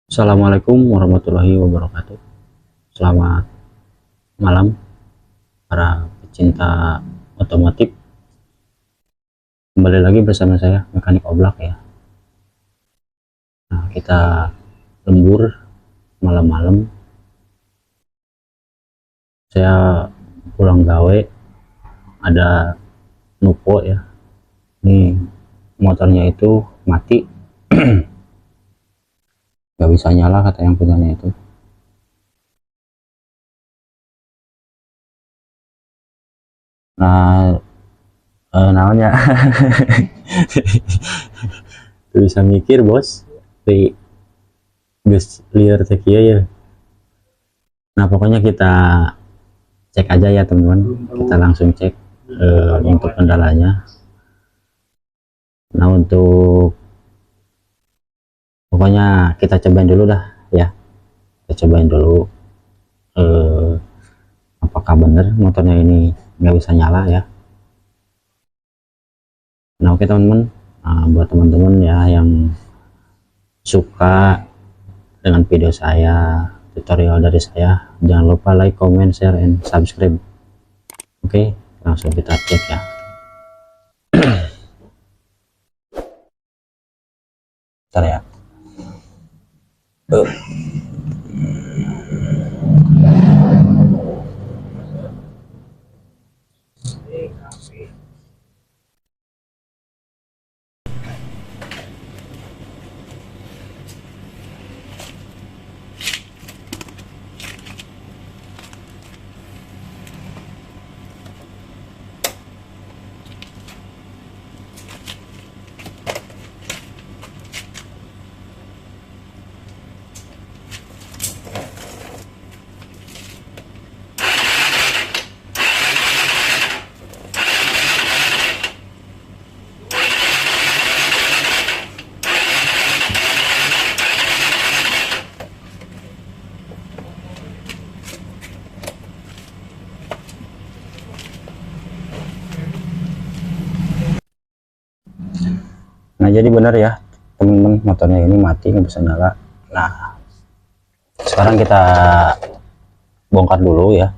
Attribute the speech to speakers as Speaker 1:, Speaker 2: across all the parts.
Speaker 1: Assalamualaikum warahmatullahi wabarakatuh. Selamat malam para pecinta otomotif. Kembali lagi bersama saya Mekanik Oblak ya. Nah, kita lembur malam-malam. Saya pulang gawe, ada nupo ya. Ini motornya itu mati, nggak bisa nyala kata yang punyanya itu. Nah, namanya bisa mikir bos, di liar sekia ya. Nah, pokoknya kita cek aja ya teman-teman, kita langsung cek untuk kendalanya. Nah, untuk pokoknya kita cobain dulu dah ya, kita cobain dulu eh, apakah bener motornya ini nggak bisa nyala ya. Nah, oke teman-teman, buat teman-teman ya yang suka dengan video saya, tutorial dari saya, jangan lupa like, comment, share, and subscribe. Oke, langsung kita cek ya. Bentar ya. Nah, jadi benar ya teman-teman, motornya ini mati nggak bisa nyala. Nah, sekarang kita bongkar dulu ya,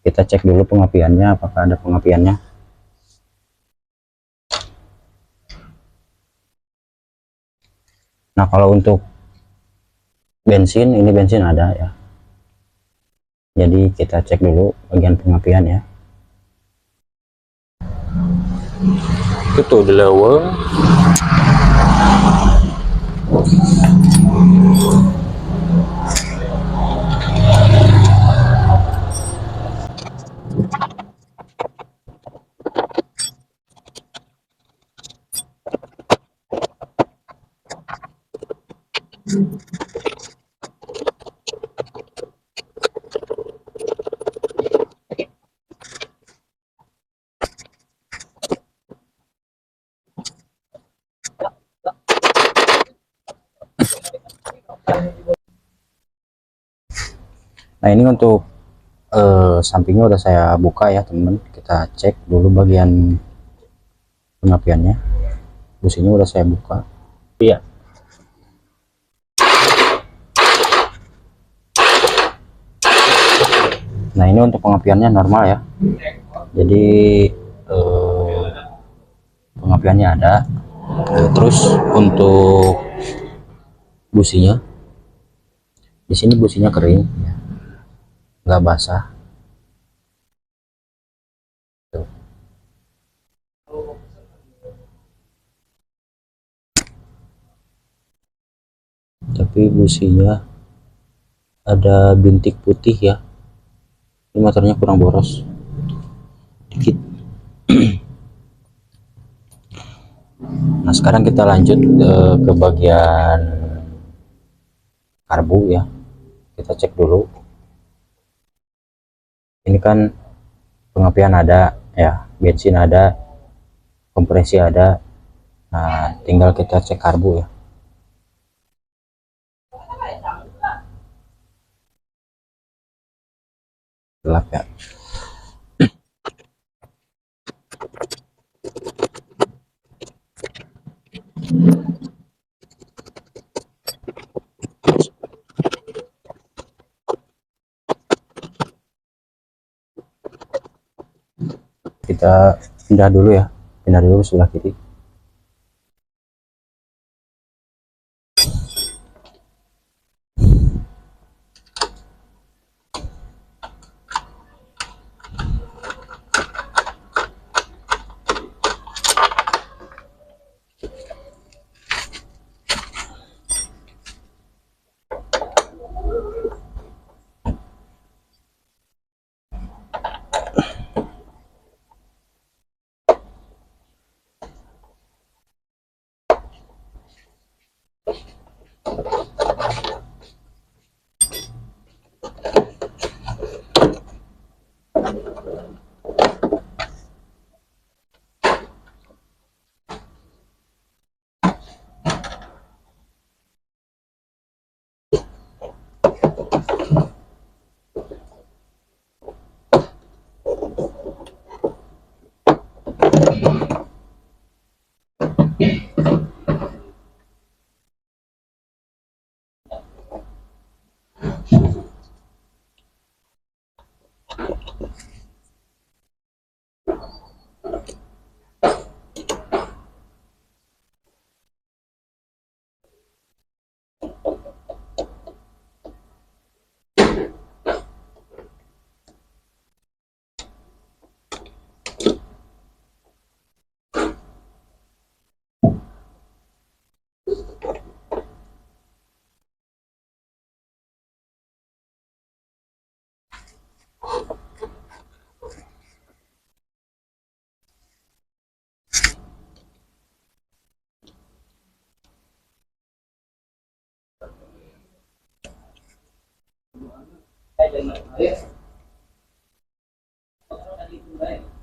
Speaker 1: kita cek dulu pengapiannya, apakah ada pengapiannya. Nah, kalau untuk bensin, ini bensin ada ya, jadi kita cek dulu bagian pengapian ya. Itu tuh di level. Nah, ini untuk sampingnya udah saya buka ya teman-teman, kita cek dulu bagian pengapiannya. Businya udah saya buka. Iya. Nah, ini untuk pengapiannya normal ya, jadi pengapiannya ada. Terus untuk businya, di sini businya kering ya, nggak basah. Tuh. Tapi businya ada bintik putih ya, ini motornya kurang boros dikit. Nah, sekarang kita lanjut ke bagian karbu ya, kita cek dulu. Ini kan pengapian ada ya, bensin ada, kompresi ada. Nah, tinggal kita cek karbu ya. Gelap ya. kita pindah dulu ya, pindah dulu sebelah kiri.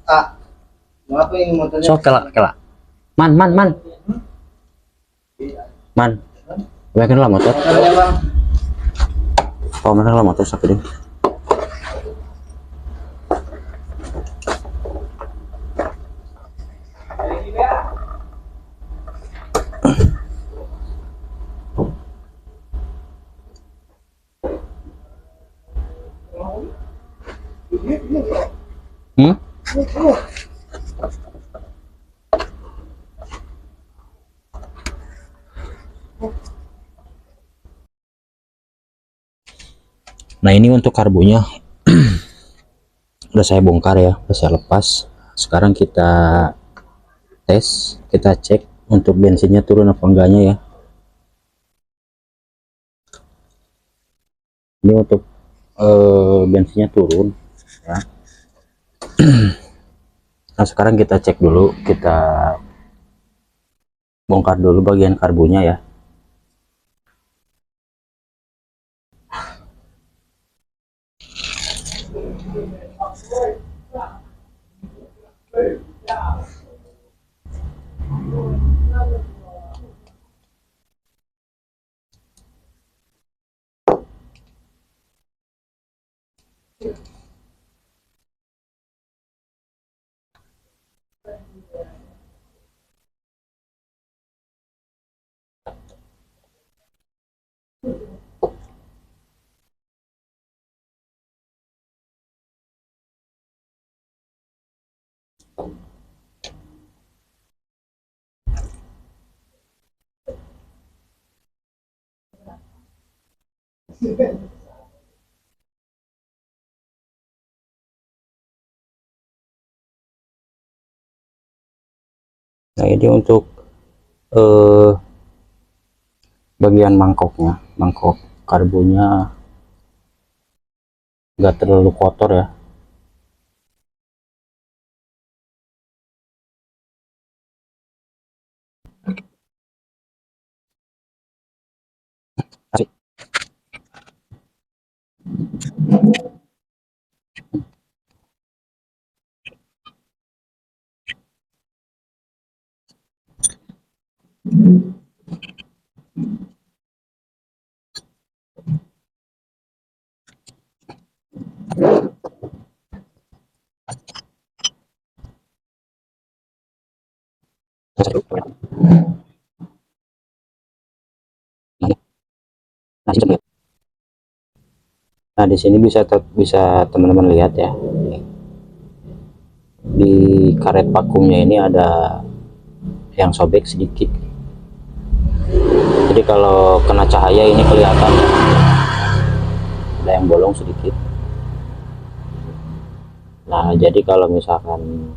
Speaker 2: Ah, mau apa ini motornya?
Speaker 1: So kelak kelak. Man man man. Man. Bagaimana lah motor?
Speaker 2: Motornya bang.
Speaker 1: Oh mana lah motor sakit deh. Hmm? Nah ini untuk karbonya udah saya bongkar ya, udah saya lepas. Sekarang kita tes, kita cek untuk bensinnya turun apa enggaknya ya. Ini untuk bensinnya turun ya. Nah sekarang kita cek dulu, kita bongkar dulu bagian karbonya ya. Nah ini untuk eh, bagian mangkoknya, mangkok karbonya nggak terlalu kotor ya. Asik. Nah, di sini bisa bisa teman-teman lihat ya. di karet vakumnya ini ada yang sobek sedikit, jadi kalau kena cahaya ini kelihatan ya, ada yang bolong sedikit. Nah jadi kalau misalkan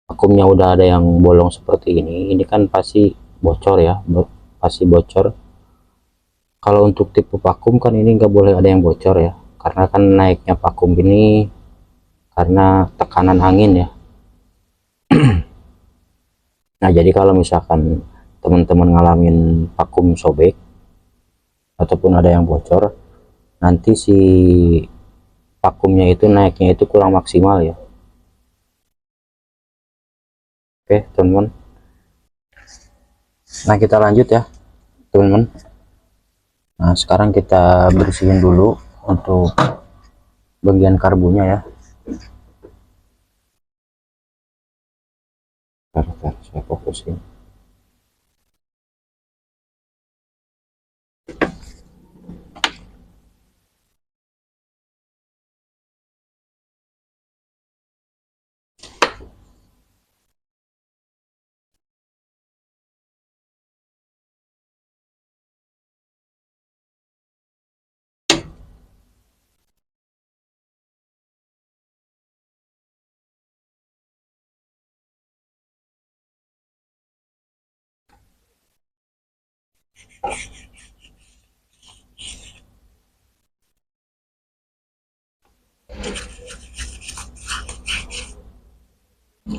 Speaker 1: vakumnya udah ada yang bolong seperti ini kan pasti bocor ya, pasti bocor. Kalau untuk tipe vakum kan ini nggak boleh ada yang bocor ya, karena kan naiknya vakum ini karena tekanan angin ya. Nah jadi kalau misalkan teman-teman ngalamin vakum sobek ataupun ada yang bocor, nanti si vakumnya itu naiknya itu kurang maksimal ya. Oke teman-teman, nah kita lanjut ya teman-teman. Nah sekarang kita bersihin dulu untuk bagian karbunya ya. Bentar, saya fokusin.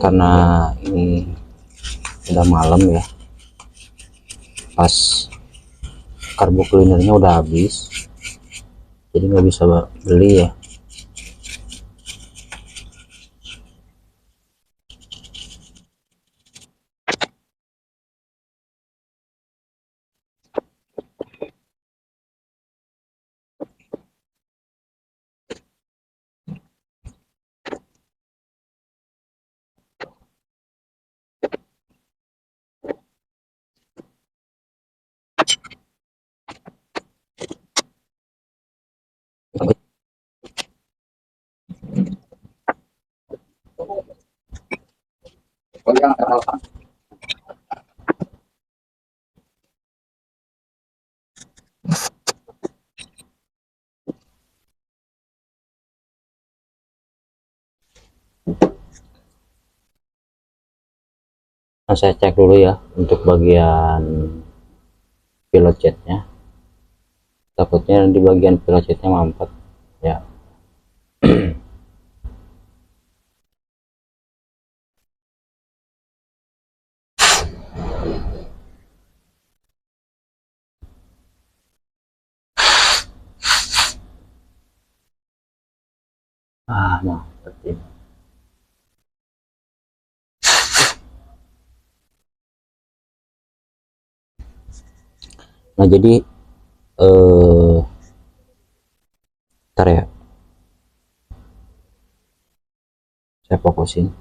Speaker 1: Karena ini udah malam ya, pas karbu cleanernya udah habis, jadi nggak bisa beli ya. Nah, saya cek dulu ya untuk bagian pilot jetnya, takutnya di bagian pilot jetnya mampet ya. Mampet ini. Nah jadi ntar ya, saya fokusin.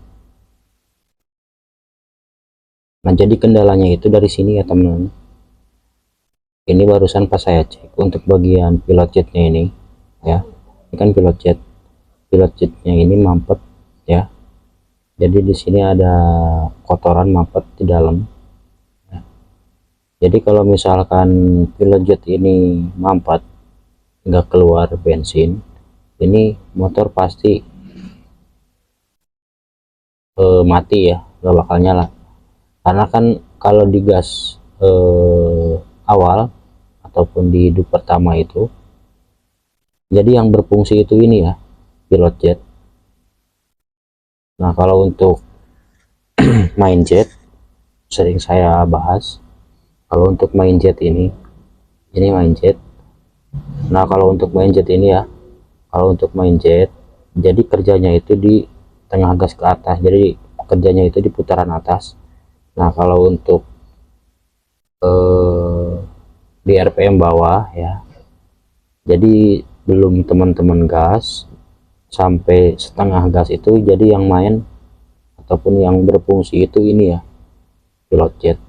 Speaker 1: Nah jadi kendalanya itu dari sini ya teman-teman. Ini barusan pas saya cek untuk bagian pilot jetnya ini ya, ini kan pilot jetnya ini mampet ya. Jadi di sini ada kotoran mampet di dalam ya. Jadi kalau misalkan pilot jet ini mampet, nggak keluar bensin, ini motor pasti mati ya, nggak bakal nyala. Karena kan kalau di gas awal ataupun di hidup pertama itu, jadi yang berfungsi itu ini ya, pilot jet. Nah kalau untuk main jet sering saya bahas, kalau untuk main jet ini main jet. Nah kalau untuk main jet ini ya, kalau untuk main jet jadi kerjanya itu di tengah gas ke atas, jadi kerjanya itu di putaran atas. Nah kalau untuk di RPM bawah ya, jadi belum teman-teman gas sampai setengah gas itu, jadi yang main ataupun yang berfungsi itu ini ya, pilot jet.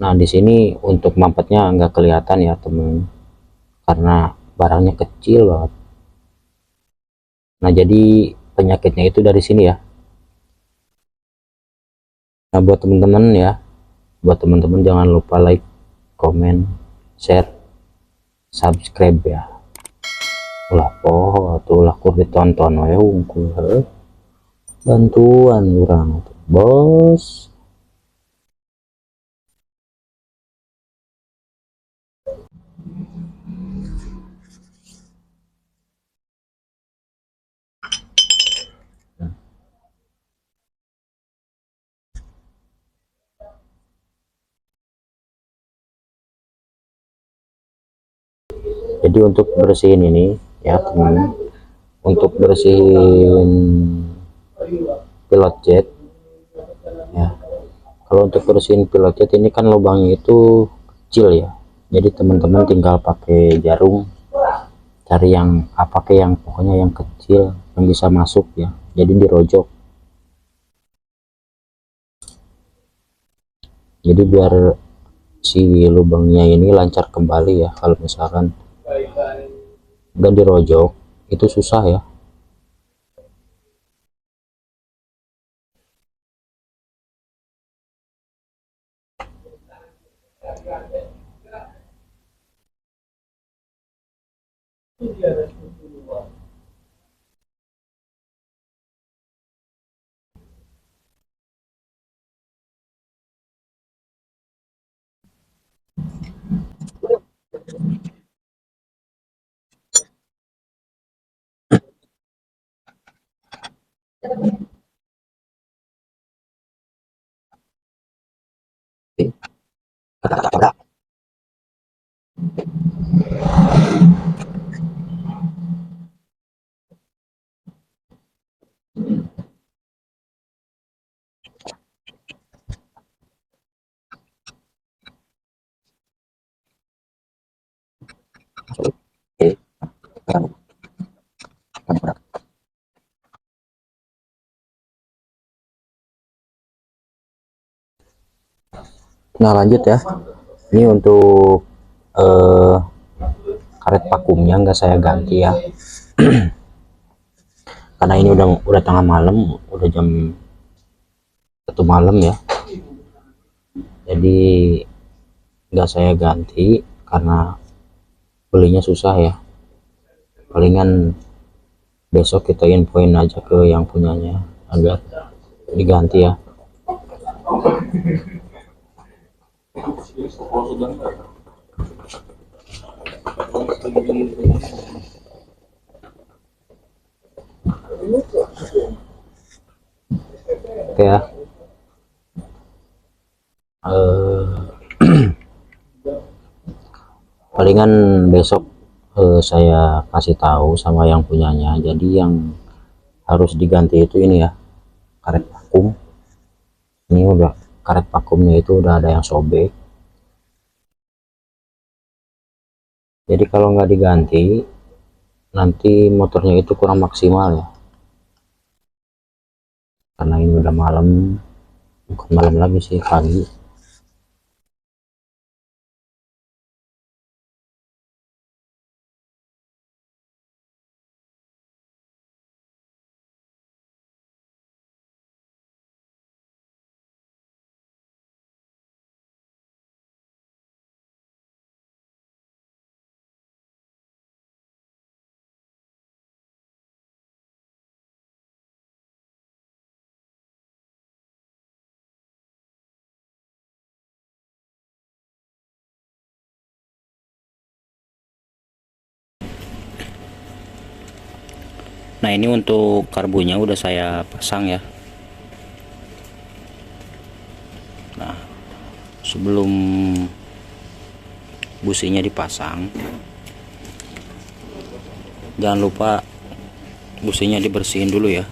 Speaker 1: Nah di sini untuk mampetnya nggak kelihatan ya teman, karena barangnya kecil banget. Nah, jadi penyakitnya itu dari sini ya. Nah, buat teman-teman ya, buat teman-teman jangan lupa like, comment, share, subscribe ya. Ulah poho atuh ulah kur ditonton we hungkul heuh. Bantuan urang tuh, Bos. Jadi untuk bersihin ini ya teman, untuk bersihin pilot jet ya, kalau untuk bersihin pilot jet ini kan lubangnya itu kecil ya, jadi teman-teman tinggal pakai jarum, cari yang apa kayak yang pokoknya yang kecil yang bisa masuk ya, jadi dirojok, jadi biar si lubangnya ini lancar kembali ya. Kalau misalkan nggak dirojok itu susah ya. Nah lanjut ya, ini untuk eh, karet vakumnya nggak saya ganti ya, karena ini udah tengah malam, udah jam 1 malam ya, jadi nggak saya ganti karena belinya susah ya. Palingan besok kita infoin aja ke yang punyanya agar diganti ya. Oke ya. Palingan besok saya kasih tahu sama yang punyanya. Jadi yang harus diganti itu ini ya, karet vakum. Ini udah karet vakumnya itu udah ada yang sobek. Jadi kalau nggak diganti nanti motornya itu kurang maksimal ya. Karena ini udah malam, bukan malam lagi sih, pagi. Nah ini untuk karbunya udah saya pasang ya. Nah sebelum businya dipasang, jangan lupa businya dibersihin dulu ya.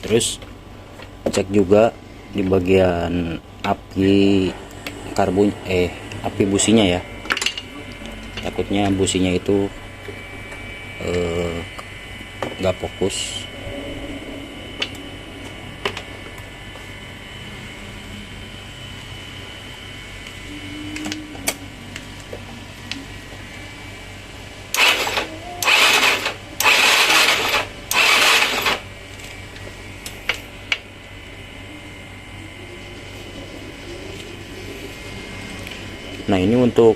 Speaker 1: Terus cek juga di bagian api api businya ya, takutnya businya itu nggak fokus. Nah ini untuk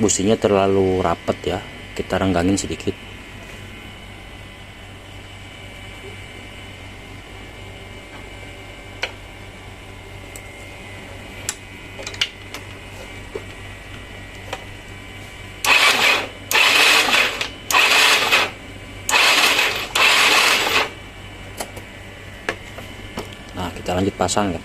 Speaker 1: businya terlalu rapat ya, kita renggangin sedikit. Nah kita lanjut pasang ya.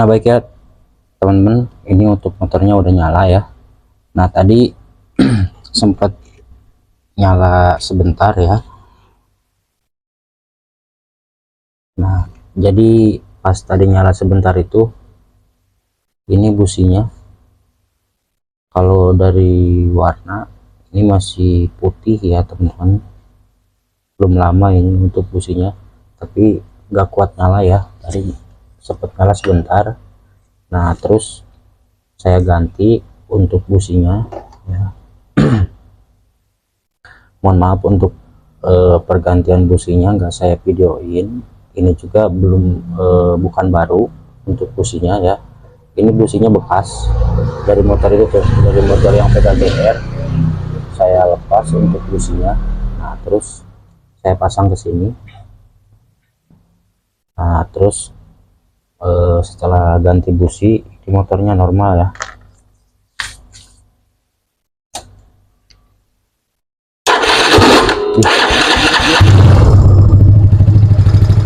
Speaker 1: Nah baik ya teman-teman, ini untuk motornya udah nyala ya. Nah tadi sempat nyala sebentar ya. Nah jadi pas tadi nyala sebentar itu, ini businya kalau dari warna ini masih putih ya teman-teman, belum lama ini untuk businya, tapi nggak kuat nyala ya, tadi sempat nyala sebentar. Nah terus saya ganti untuk businya ya. Mohon maaf untuk pergantian businya nggak saya videoin, ini juga belum bukan baru untuk businya ya, ini businya bekas dari motor itu tuh, dari motor yang pedal GR saya lepas untuk businya. Nah terus saya pasang ke sini. Nah terus setelah ganti busi di motornya normal ya.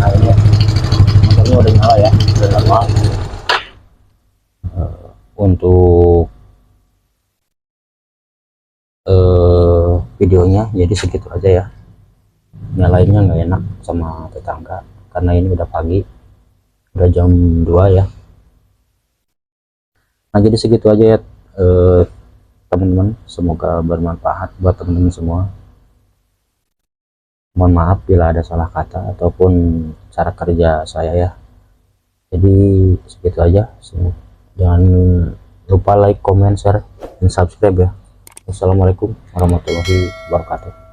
Speaker 1: Nah ini motornya udah nyala ya, udah normal. Untuk videonya jadi segitu aja ya, nyalainnya nggak enak sama tetangga karena ini udah pagi, udah jam 2 ya. Nah jadi segitu aja ya teman-teman, semoga bermanfaat buat teman-teman semua. Mohon maaf bila ada salah kata ataupun cara kerja saya ya. Jadi segitu aja, jangan lupa like, comment, share, dan subscribe ya. Wassalamualaikum warahmatullahi wabarakatuh.